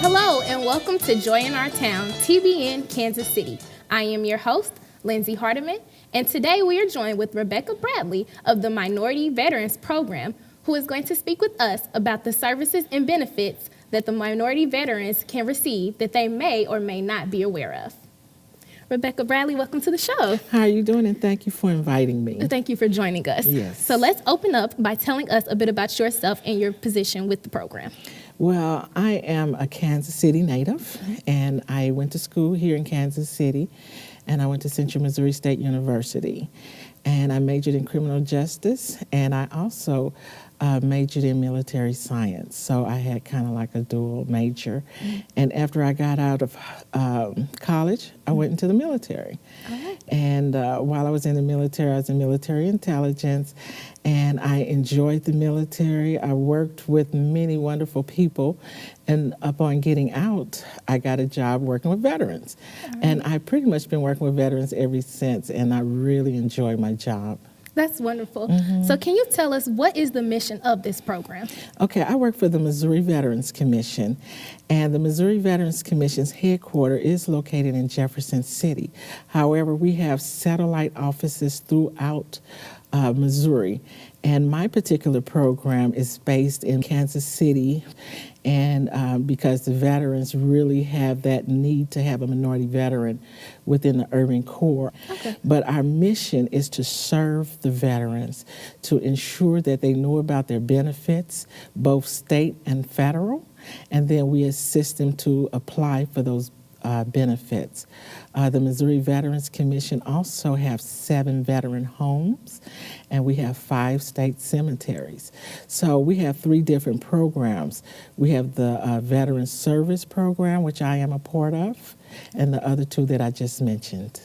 Hello and welcome to Joy in Our Town, TBN, Kansas City. I am your host, Lindsay Hardiman, and today we are joined with Rebecca Bradley of the Minority Veterans Program, who is going to speak with us about the services and benefits that the minority veterans can receive that they may or may not be aware of. Rebecca Bradley, welcome to the show. How are you doing? And thank you for inviting me. Thank you for joining us. Yes. So let's open up by telling us a bit about yourself and your position with the program. Well, I am a Kansas City native, and I went to school here in Kansas City, and I went to Central Missouri State University. And I majored in criminal justice, and I also majored in military science. So I had kind of like a dual major. And after I got out of college, I went into the military. And while I was in the military, I was in military intelligence, and I enjoyed the military. I worked with many wonderful people, and upon getting out, I got a job working with veterans. And I've pretty much been working with veterans ever since, and I really enjoy my job. That's wonderful. So can you tell us what is the mission of this program? Okay, I work for the Missouri Veterans Commission, and the Missouri Veterans Commission's headquarters is located in Jefferson City. However, we have satellite offices throughout Missouri, and my particular program is based in Kansas City, and because the veterans really have that need to have a minority veteran within the urban core. But our mission is to serve the veterans, to ensure that they know about their benefits, both state and federal, and then we assist them to apply for those benefits. The Missouri Veterans Commission also have 7 veteran homes, and we have 5 state cemeteries. So we have 3 different programs. We have the Veteran Service Program, which I am a part of, and the other 2 that I just mentioned.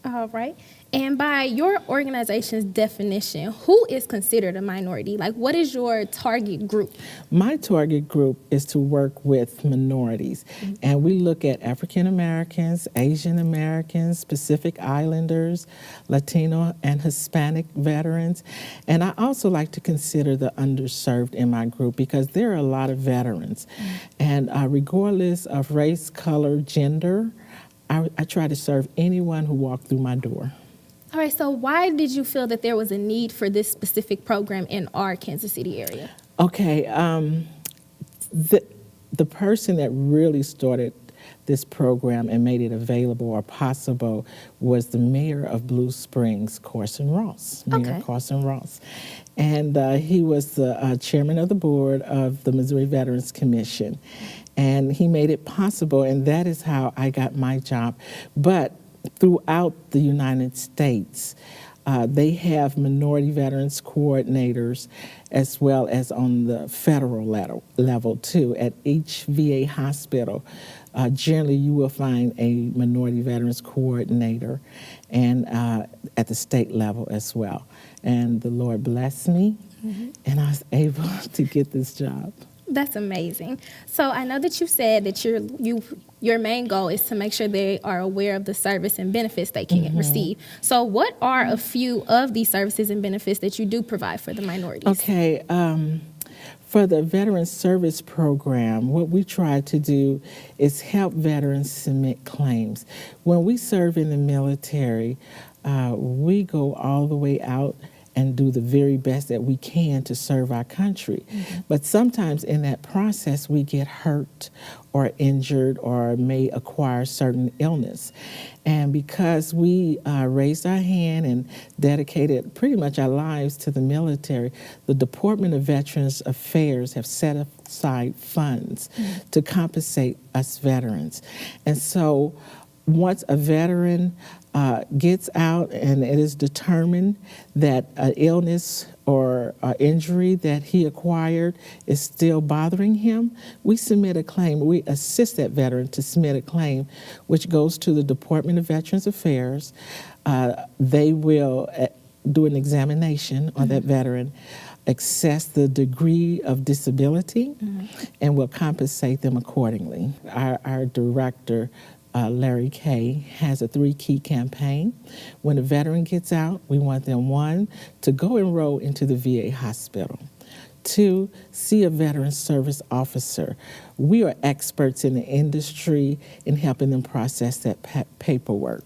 All right. And by your organization's definition, who is considered a minority? Like, what is your target group? My target group is to work with minorities, and we look at African Americans, Asian Americans, Pacific Islanders, Latino and Hispanic veterans, and I also like to consider the underserved in my group because there are a lot of veterans, and regardless of race, color, gender, I try to serve anyone who walked through my door. All right, so why did you feel that there was a need for this specific program in our Kansas City area? Okay, the person that really started this program and made it available or possible was the mayor of Blue Springs, Carson Ross, Mayor Carson Ross. And he was the chairman of the board of the Missouri Veterans Commission. And he made it possible, and that is how I got my job. But throughout the United States, they have minority veterans coordinators as well as on the federal level too. At each VA hospital, generally you will find a minority veterans coordinator, and at the state level as well. And the Lord blessed me, and I was able to get this job. That's amazing. So I know that you said that your main goal is to make sure they are aware of the service and benefits they can receive. So what are a few of these services and benefits that you do provide for the minorities? Okay. For the Veteran Service Program, what we try to do is help veterans submit claims. When we serve in the military, we go all the way out and do the very best that we can to serve our country. But sometimes in that process, we get hurt or injured or may acquire certain illness. And because we raised our hand and dedicated pretty much our lives to the military, the Department of Veterans Affairs have set aside funds to compensate us veterans. And so once a veteran gets out and it is determined that an illness or injury that he acquired is still bothering him, we submit a claim. We assist that veteran to submit a claim, which goes to the Department of Veterans Affairs. They will do an examination on that veteran, assess the degree of disability, and will compensate them accordingly. Our director, Larry Kay, has a 3-key campaign. When a veteran gets out, we want them, 1, to go enroll into the VA hospital. 2, see a veteran service officer. We are experts in the industry in helping them process that paperwork.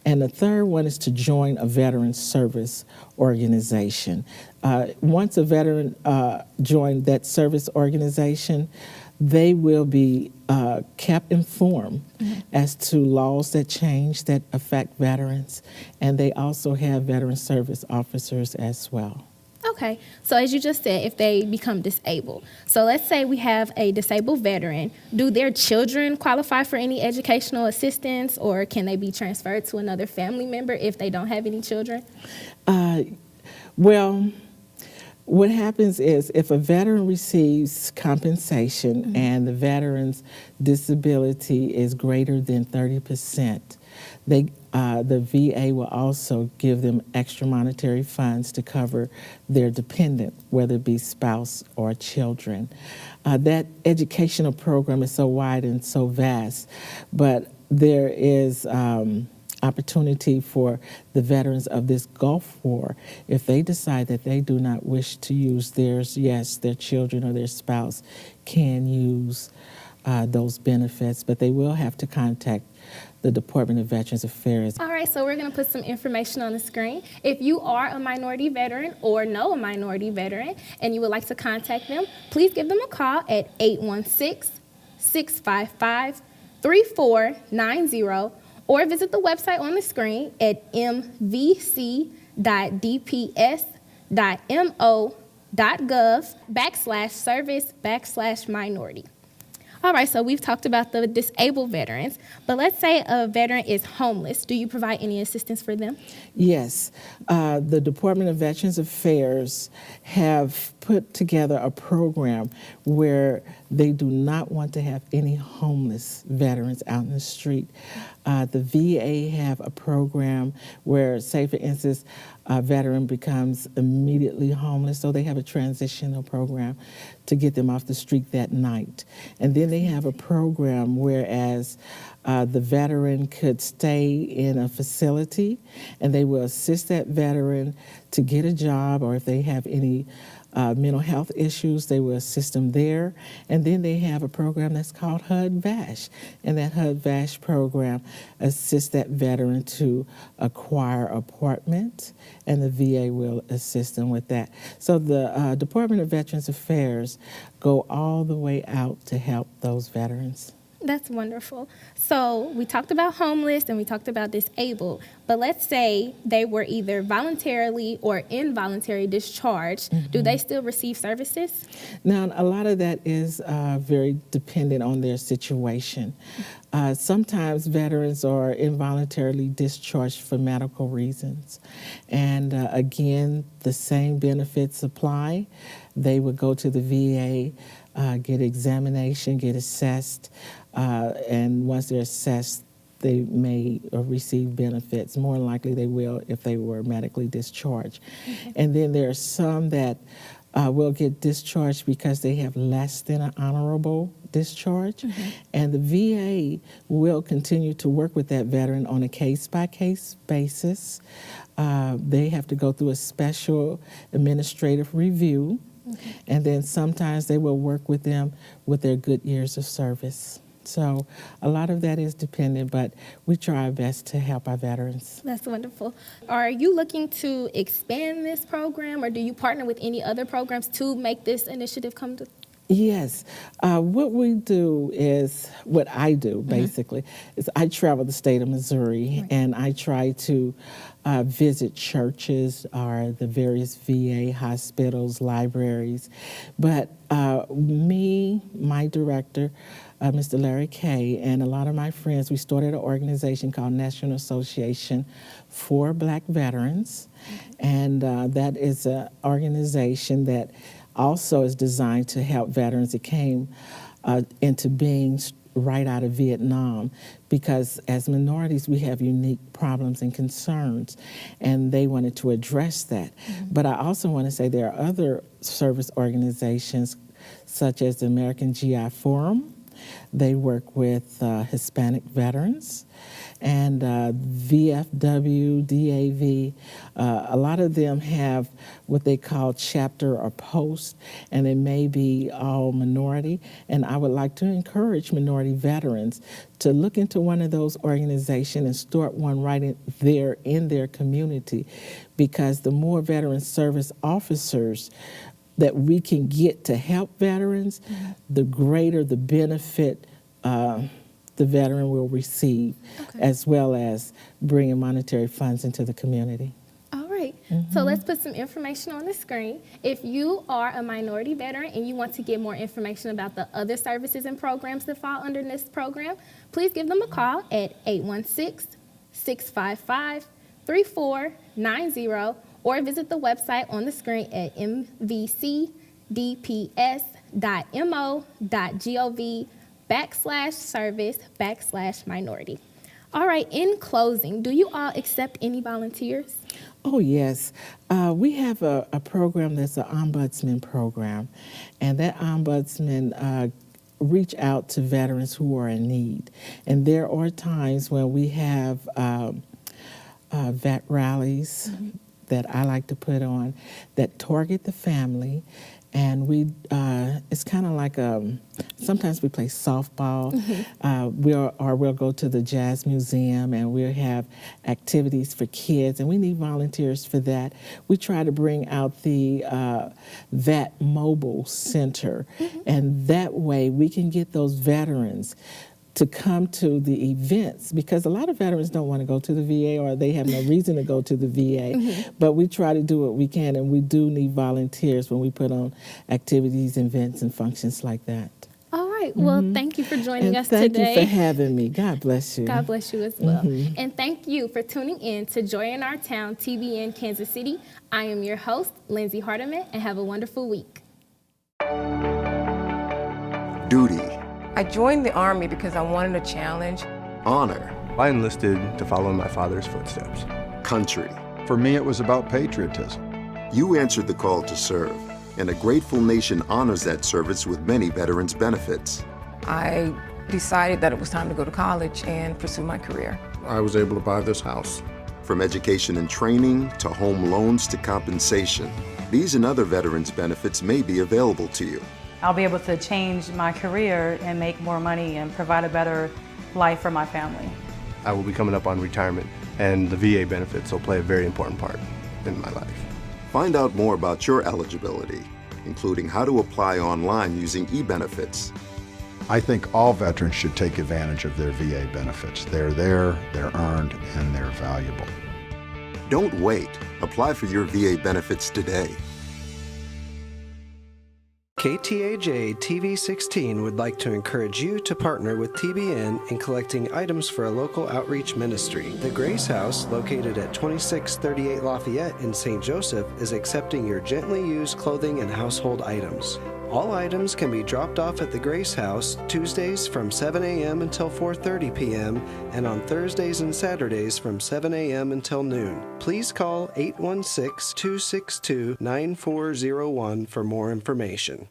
And the third one is to join a veteran service organization. Once a veteran joins that service organization, they will be kept informed as to laws that change that affect veterans, and they also have veteran service officers as well. Okay, so as you just said, if they become disabled. So let's say we have a disabled veteran. Do their children qualify for any educational assistance, or can they be transferred to another family member if they don't have any children? Well, what happens is if a veteran receives compensation and the veteran's disability is greater than 30%, the VA will also give them extra monetary funds to cover their dependent, whether it be spouse or children. That educational program is so wide and so vast, but there is opportunity for the veterans of this Gulf War, if they decide that they do not wish to use theirs, yes, their children or their spouse can use those benefits, but they will have to contact the Department of Veterans Affairs. All right, so we're going to put some information on the screen. If you are a minority veteran or know a minority veteran and you would like to contact them, please give them a call at 816-655-3490 or visit the website on the screen at mvc.dps.mo.gov/service/minority. All right, so we've talked about the disabled veterans, but let's say a veteran is homeless. Do you provide any assistance for them? Yes. The Department of Veterans Affairs have put together a program where they do not want to have any homeless veterans out in the street. The VA have a program where, say for instance, a veteran becomes immediately homeless, so they have a transitional program to get them off the street that night. And then they have a program whereas the veteran could stay in a facility and they will assist that veteran to get a job, or if they have any mental health issues, they will assist them there. And then they have a program that's called HUD-VASH, and that HUD-VASH program assists that veteran to acquire apartment, and the VA will assist them with that. So the Department of Veterans Affairs go all the way out to help those veterans. That's wonderful. So we talked about homeless and we talked about disabled, but let's say they were either voluntarily or involuntary discharged. Do they still receive services? Now, a lot of that is very dependent on their situation. Sometimes veterans are involuntarily discharged for medical reasons. And again, the same benefits apply. They would go to the VA, get examination, get assessed, and once they're assessed, they may receive benefits. More than likely they will if they were medically discharged. And then there are some that will get discharged because they have less than an honorable discharge. And the VA will continue to work with that veteran on a case-by-case basis. They have to go through a special administrative review. And then sometimes they will work with them with their good years of service. So a lot of that is dependent, but we try our best to help our veterans. That's wonderful. Are you looking to expand this program, or do you partner with any other programs to make this initiative come to? Yes. What we do is, what I do basically, is I travel the state of Missouri and I try to visit churches or the various VA hospitals, libraries. But my director, Mr. Larry Kay, and a lot of my friends, we started an organization called National Association for Black Veterans. And that is an organization that also is designed to help veterans that came into being right out of Vietnam, because as minorities we have unique problems and concerns, and they wanted to address that. But I also want to say there are other service organizations such as the American GI Forum, They work with Hispanic veterans and VFW, DAV. A lot of them have what they call chapter or post, and it may be all minority. And I would like to encourage minority veterans to look into one of those organizations and start one right in their community, because the more veteran service officers that we can get to help veterans, the greater the benefit the veteran will receive, as well as bringing monetary funds into the community. All right, so let's put some information on the screen. If you are a minority veteran and you want to get more information about the other services and programs that fall under this program, please give them a call at 816-655-3490 or visit the website on the screen at mvcdps.mo.gov/service/minority. All right, in closing, do you all accept any volunteers? Oh, yes. We have a program that's an ombudsman program, and that ombudsman reach out to veterans who are in need. And there are times when we have vet rallies that I like to put on that target the family. And we, it's kind of like sometimes we play softball. We'll go to the Jazz Museum and we'll have activities for kids, and we need volunteers for that. We try to bring out the Vet Mobile Center, and that way we can get those veterans to come to the events, because a lot of veterans don't want to go to the VA, or they have no reason to go to the VA. But we try to do what we can, and we do need volunteers when we put on activities, events, and functions like that. All right. Well, thank you for joining us Thank today. you for having me. God bless you. God bless you as well. And thank you for tuning in to Joy in Our Town, TBN Kansas City. I am your host, Lindsay Hardiman, and have a wonderful week. Duty. I joined the Army because I wanted a challenge. Honor. I enlisted to follow in my father's footsteps. Country. For me, it was about patriotism. You answered the call to serve, and a grateful nation honors that service with many veterans' benefits. I decided that it was time to go to college and pursue my career. I was able to buy this house. From education and training to home loans to compensation, these and other veterans' benefits may be available to you. I'll be able to change my career and make more money and provide a better life for my family. I will be coming up on retirement, and the VA benefits will play a very important part in my life. Find out more about your eligibility, including how to apply online using e-benefits. I think all veterans should take advantage of their VA benefits. They're there, they're earned, and they're valuable. Don't wait. Apply for your VA benefits today. KTAJ TV 16 would like to encourage you to partner with TBN in collecting items for a local outreach ministry. The Grace House, located at 2638 Lafayette in St. Joseph, is accepting your gently used clothing and household items. All items can be dropped off at the Grace House Tuesdays from 7 a.m. until 4:30 p.m. and on Thursdays and Saturdays from 7 a.m. until noon. Please call 816-262-9401 for more information.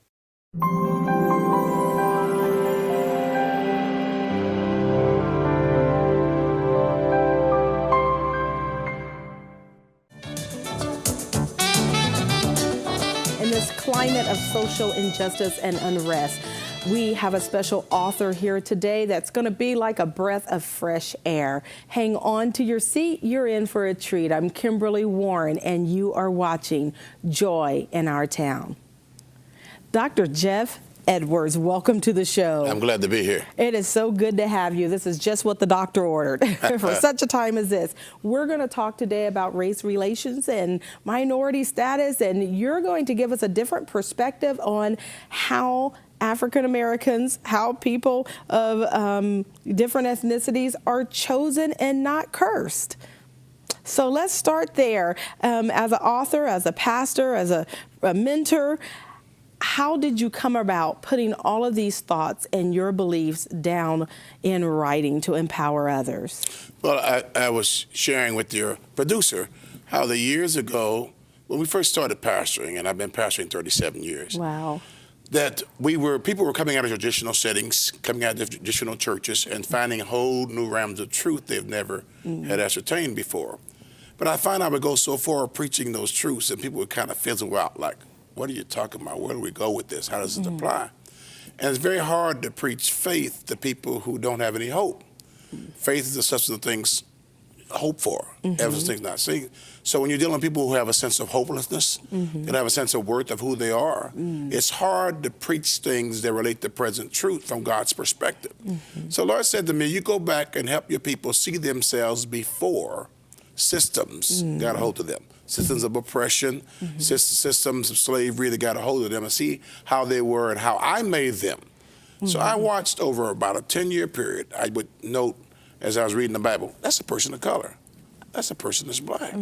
In this climate of social injustice and unrest, we have a special author here today that's going to be like a breath of fresh air. Hang on to your seat. You're in for a treat. I'm Kimberly Warren, and you are watching Joy in Our Town. Dr. Jeff Edwards, welcome to the show. I'm glad to be here. It is so good to have you. This is just what the doctor ordered for such a time as this. We're going to talk today about race relations and minority status, and you're going to give us a different perspective on how African Americans, how people of different ethnicities are chosen and not cursed. So let's start there. As an author, as a pastor, as a mentor, how did you come about putting all of these thoughts and your beliefs down in writing to empower others? Well, I was sharing with your producer how the years ago, when we first started pastoring, and I've been pastoring 37 years. Wow. that people were coming out of traditional settings, coming out of traditional churches, and finding whole new realms of truth they've never had ascertained before. But I find I would go so far preaching those truths, and people would kind of fizzle out, like, what are you talking about? Where do we go with this? How does it apply? And it's very hard to preach faith to people who don't have any hope. Faith is the substance of things hoped for, evidence of things not seen. So when you're dealing with people who have a sense of hopelessness, and have a sense of worth of who they are, it's hard to preach things that relate to present truth from God's perspective. So Lord said to me, you go back and help your people see themselves before systems got a hold of them. Systems of oppression, systems of slavery that got a hold of them, and see how they were and how I made them. So I watched over about a 10-year period. I would note as I was reading the Bible, that's a person of color. That's a person that's black.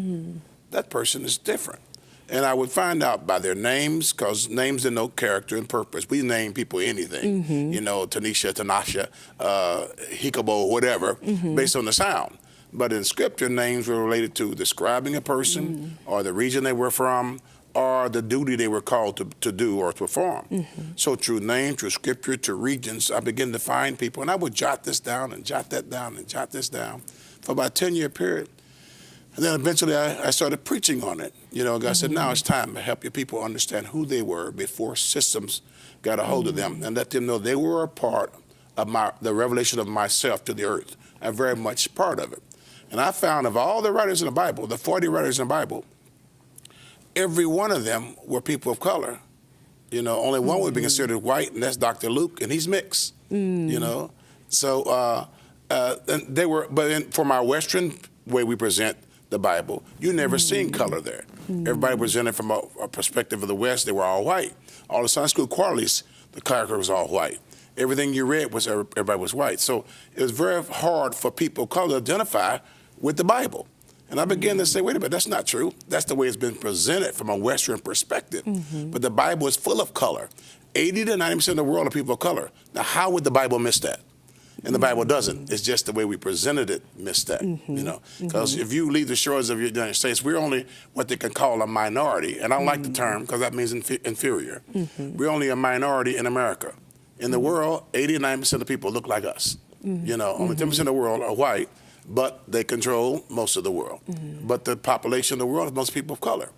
That person is different. And I would find out by their names, because names denote character and purpose. We name people anything, you know, Tanisha, Tanasha, Hikobo, whatever, based on the sound. But in Scripture, names were related to describing a person or the region they were from or the duty they were called to do or to perform. So through name, through Scripture, to regions, I began to find people. And I would jot this down and jot that down and jot this down for about a 10-year period. And then eventually I started preaching on it. You know, God said, now it's time to help your people understand who they were before systems got a hold of them, and let them know they were a part of the revelation of myself to the earth. I'm very much part of it. And I found of all the writers in the Bible, the 40 writers in the Bible, every one of them were people of color. You know, only one would be considered white, and that's Dr. Luke, and he's mixed. You know, so and they were. But from our Western way we present the Bible, you never seen color there. Everybody presented from a perspective of the West. They were all white. All the Sunday school quarterlies, the character was all white. Everything you read was everybody was white. So it was very hard for people of color to identify with the Bible. And I began to say, wait a minute, that's not true. That's the way it's been presented from a Western perspective. But the Bible is full of color. 80 to 90% of the world are people of color. Now, how would the Bible miss that? And the Bible doesn't. It's just the way we presented it missed that, you know. Because if you leave the shores of the United States, we're only what they can call a minority. And I don't like the term because that means inferior. We're only a minority in America. In the world, 80 to 90% of the people look like us. You know, only 10% of the world are white, but they control most of the world. But the population of the world is most people of color.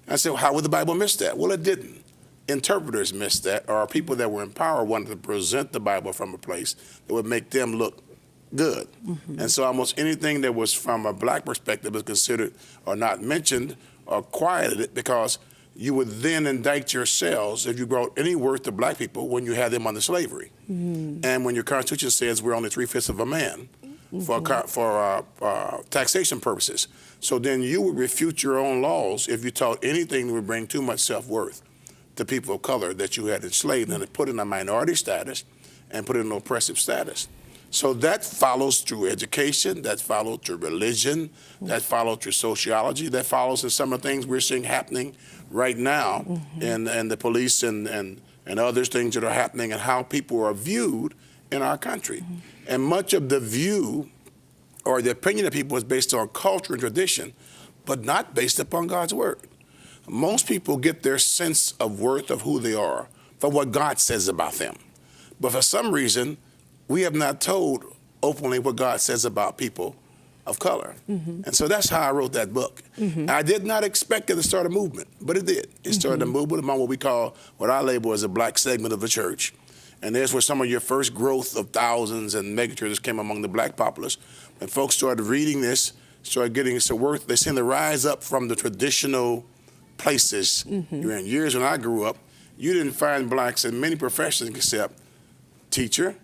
And I said, well, how would the Bible miss that? Well, it didn't. Interpreters missed that, or people that were in power wanted to present the Bible from a place that would make them look good. And so almost anything that was from a black perspective was considered or not mentioned or quieted because you would then indict yourselves if you brought any worth to black people when you had them under slavery. And when your Constitution says we're only 3/5 of a man for taxation purposes. So then you would refute your own laws if you taught anything that would bring too much self-worth to people of color that you had enslaved and put in a minority status and put in an oppressive status. So that follows through education, that follows through religion, that follows through sociology, that follows in some of the things we're seeing happening right now and the police and other things that are happening and how people are viewed in our country. And much of the view or the opinion of people is based on culture and tradition, but not based upon God's word. Most people get their sense of worth of who they are from what God says about them. But for some reason, we have not told openly what God says about people of color. And so that's how I wrote that book. I did not expect it to start a movement, but it did. It started a movement among what I label as a black segment of the church. And there's where some of your first growth of thousands and megachurches came among the black populace. When folks started reading this, started getting some worth, they seemed to rise up from the traditional places. In years when I grew up, you didn't find blacks in many professions except teacher,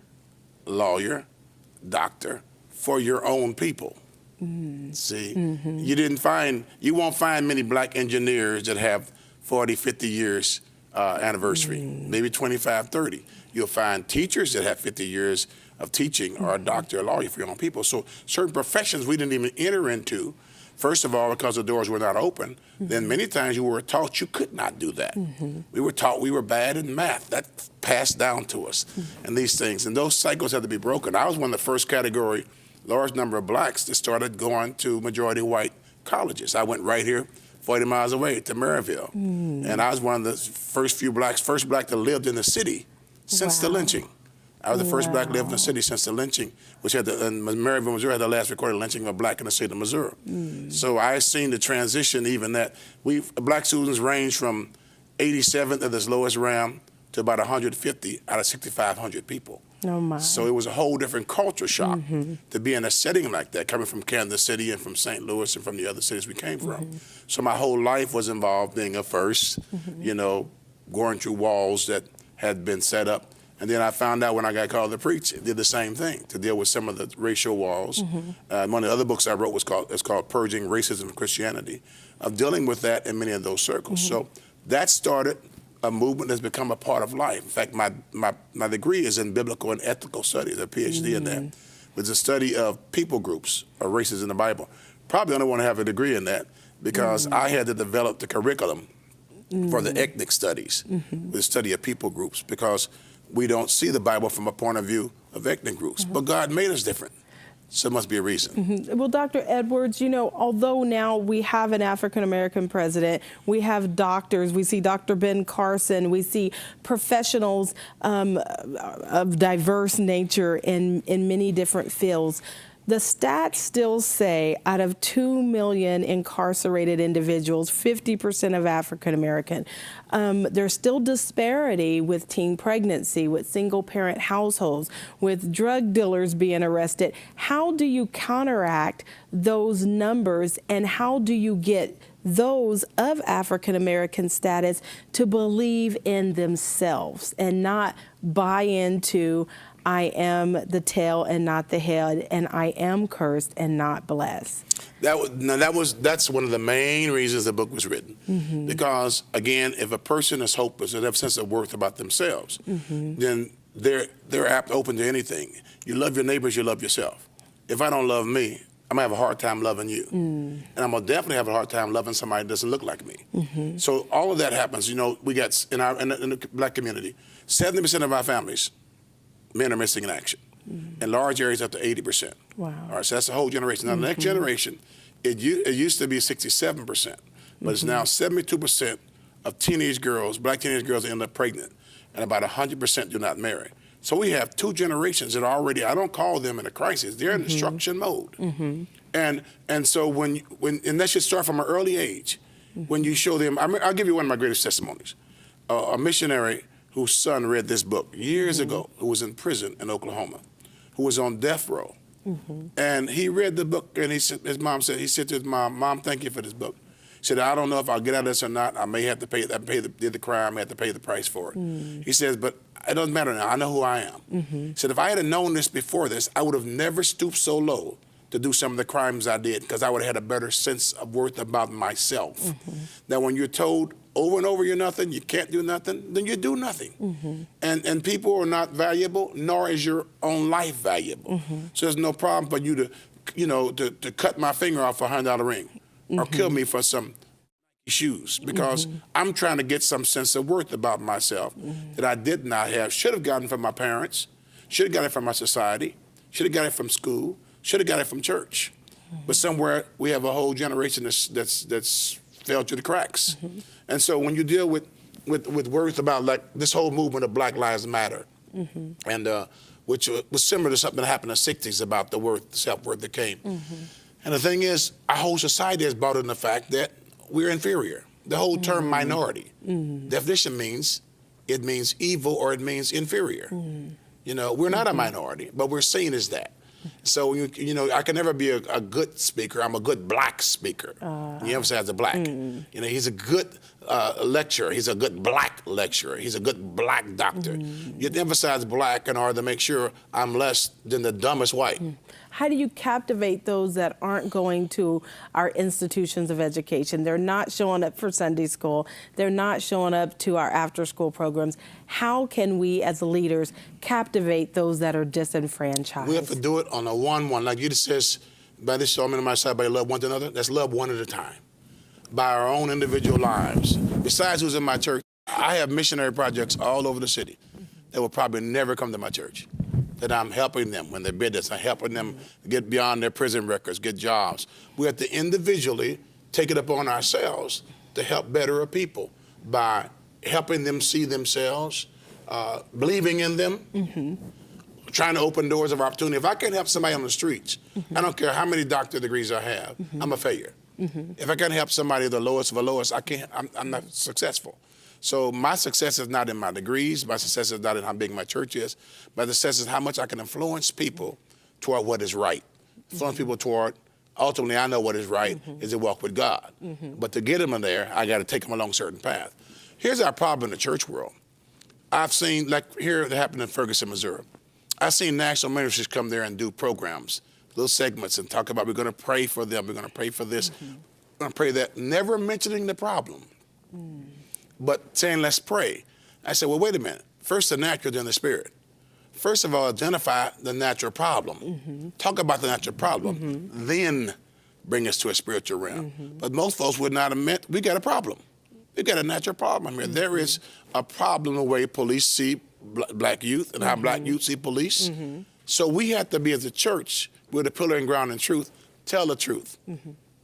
lawyer, doctor, for your own people. See, you won't find many black engineers that have 40, 50 years anniversary, maybe 25, 30. You'll find teachers that have 50 years of teaching or a doctor or lawyer for your own people. So certain professions we didn't even enter into. First of all, because the doors were not open, then many times you were taught you could not do that. We were taught we were bad in math. That passed down to us and these things. And those cycles had to be broken. I was one of the first category, large number of blacks that started going to majority white colleges. I went right here 40 miles away to Maryville. And I was one of the first black that lived in the city since the lynching. I was the first black to live in the city since the lynching, which had in Maryville, Missouri, had the last recorded lynching of a black in the state of Missouri. So I seen the transition, even that black students range from 87th at its lowest round to about 150 out of 6,500 people. Oh my. So it was a whole different culture shock to be in a setting like that, coming from Kansas City and from St. Louis and from the other cities we came from. So my whole life was involved being a first, you know, going through walls that had been set up. And then I found out when I got called to preach, it did the same thing, to deal with some of the racial walls. One of the other books I wrote was called Purging Racism and Christianity, of dealing with that in many of those circles. So that started a movement that's become a part of life. In fact, my degree is in biblical and ethical studies, a PhD in that. It's a study of people groups or races in the Bible. Probably only want to have a degree in that because I had to develop the curriculum for the ethnic studies, the study of people groups, because we don't see the Bible from a point of view of ethnic groups. But God made us different. So there must be a reason. Well, Dr. Edwards, you know, although now we have an African-American president, we have doctors, we see Dr. Ben Carson, we see professionals of diverse nature in many different fields. The stats still say out of 2 million incarcerated individuals, 50% of African American. There's still disparity with teen pregnancy, with single parent households, with drug dealers being arrested. How do you counteract those numbers, and how do you get those of African American status to believe in themselves and not buy into I am the tail and not the head, and I am cursed and not blessed? That's one of the main reasons the book was written. Because again, if a person is hopeless or they have a sense of worth about themselves, then they're apt open to anything. You love your neighbors, you love yourself. If I don't love me, I'm gonna have a hard time loving you. And I'm gonna definitely have a hard time loving somebody that doesn't look like me. So all of that happens. You know, we got in the black community, 70% of our families, men are missing in action. In large areas, up to 80%. Wow. All right, so that's a whole generation. Now, the next generation, it used to be 67%, but it's now 72% of teenage girls, black teenage girls, end up pregnant, and about 100% do not marry. So we have 2 generations that are already, I don't call them in a crisis, they're in destruction mode. And so and that should start from an early age. When you show them, I'll give you one of my greatest testimonies. A missionary whose son read this book years ago, who was in prison in Oklahoma, who was on death row. And he read the book, and his mom said, he said to his mom, thank you for this book. He said, I don't know if I'll get out of this or not. I may have to pay the crime, I may have to pay the price for it. He says, but it doesn't matter now, I know who I am. He said, if I had known this before this, I would have never stooped so low to do some of the crimes I did, because I would have had a better sense of worth about myself. That when you're told over and over you're nothing, you can't do nothing, then you do nothing. And people are not valuable, nor is your own life valuable. So there's no problem for you to cut my finger off for a $100 ring or kill me for some shoes, because I'm trying to get some sense of worth about myself that I did not have, should have gotten from my parents, should have got it from my society, should have got it from school, should have got it from church. But somewhere we have a whole generation that's fell through the cracks. And so when you deal with worth about like this whole movement of Black Lives Matter, and which was similar to something that happened in the 60s about the self-worth that came. And the thing is, our whole society has bought in the fact that we're inferior. The whole term minority, definition means evil or it means inferior. You know, we're not a minority, but we're seen as that. So, you know, I can never be a good speaker. I'm a good black speaker. You emphasize the black. You know, he's a good lecturer. He's a good black lecturer. He's a good black doctor. You emphasize black in order to make sure I'm less than the dumbest white. How do you captivate those that aren't going to our institutions of education? They're not showing up for Sunday school. They're not showing up to our after-school programs. How can we as leaders captivate those that are disenfranchised? We have to do it on a one-one. Like you just says, by this show, I'm in my side, by love one another. That's love one at a time. By our own individual lives. Besides who's in my church, I have missionary projects all over the city that will probably never come to my church. That I'm helping them when they're business. I'm helping them get beyond their prison records, get jobs. We have to individually take it upon ourselves to help better a people by helping them see themselves, believing in them, trying to open doors of opportunity. If I can't help somebody on the streets, I don't care how many doctorate degrees I have, I'm a failure. If I can't help somebody the lowest of the lowest, I'm not successful. So my success is not in my degrees, my success is not in how big my church is, my success is how much I can influence people toward what is right. Influence people toward, ultimately I know what is right is to walk with God. But to get them in there, I got to take them along a certain path. Here's our problem in the church world. I've seen, like here that happened in Ferguson, Missouri. I've seen national ministries come there and do programs, little segments, and talk about we're going to pray for them, we're going to pray for this, we're going to pray that, never mentioning the problem, but saying let's pray. I said, well, wait a minute. First the natural, then the spirit. First of all, identify the natural problem. Talk about the natural problem, then bring us to a spiritual realm. But most folks would not admit we got a problem. We got a natural problem here. There is a problem the way police see black youth and how black youth see police. So we have to be, as a church, with a pillar and ground in truth, tell the truth.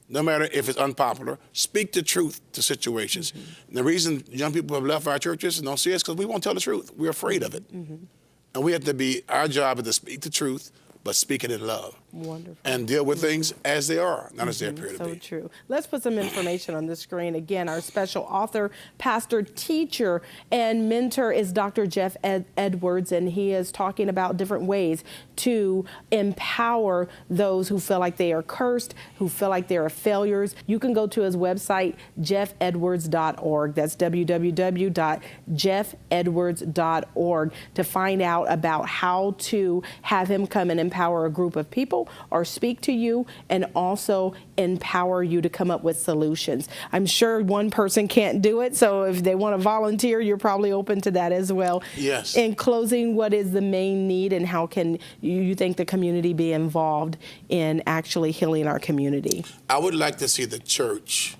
No matter if it's unpopular, speak the truth to situations. And the reason young people have left our churches and don't see us because we won't tell the truth. We're afraid of it. And we have to be, our job is to speak the truth, but speak it in love. Wonderful. And deal with things as they are, not as they appear to be. So true. Let's put some information on the screen. Again, our special author, pastor, teacher, and mentor is Dr. Jeff Edwards, and he is talking about different ways to empower those who feel like they are cursed, who feel like they are failures. You can go to his website, jeffedwards.org. That's www.jeffedwards.org to find out about how to have him come and empower a group of people or speak to you and also empower you to come up with solutions. I'm sure one person can't do it, so if they want to volunteer, you're probably open to that as well. Yes. In closing, what is the main need and how can you think the community be involved in actually healing our community? I would like to see the church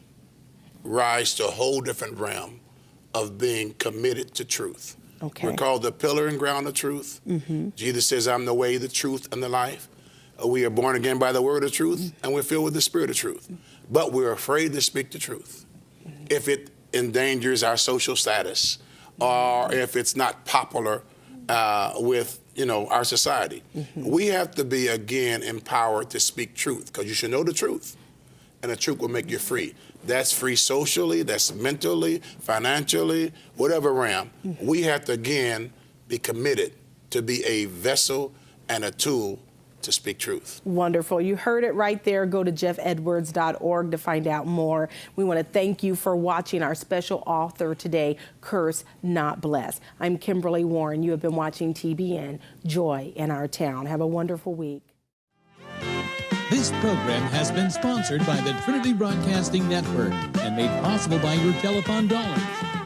rise to a whole different realm of being committed to truth. Okay. We're called the pillar and ground of truth. Jesus says, I'm the way, the truth, and the life. We are born again by the word of truth, and we're filled with the spirit of truth. But we're afraid to speak the truth. If it endangers our social status, or if it's not popular with our society. We have to be, again, empowered to speak truth, because you should know the truth, and the truth will make you free. That's free socially, that's mentally, financially, whatever realm. We have to, again, be committed to be a vessel and a tool to speak truth. Wonderful. You heard it right there. Go to jeffedwards.org to find out more. We want to thank you for watching our special author today, Curse Not Bless. I'm Kimberly Warren. You have been watching TBN, Joy in Our Town. Have a wonderful week. This program has been sponsored by the Trinity Broadcasting Network and made possible by your telethon dollars.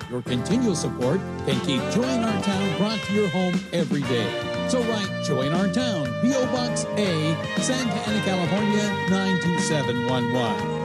Your continual support can keep Joy in Our Town brought to your home every day. So write Joy in Our Town, P.O. Box A, Santa Ana, California, 92711.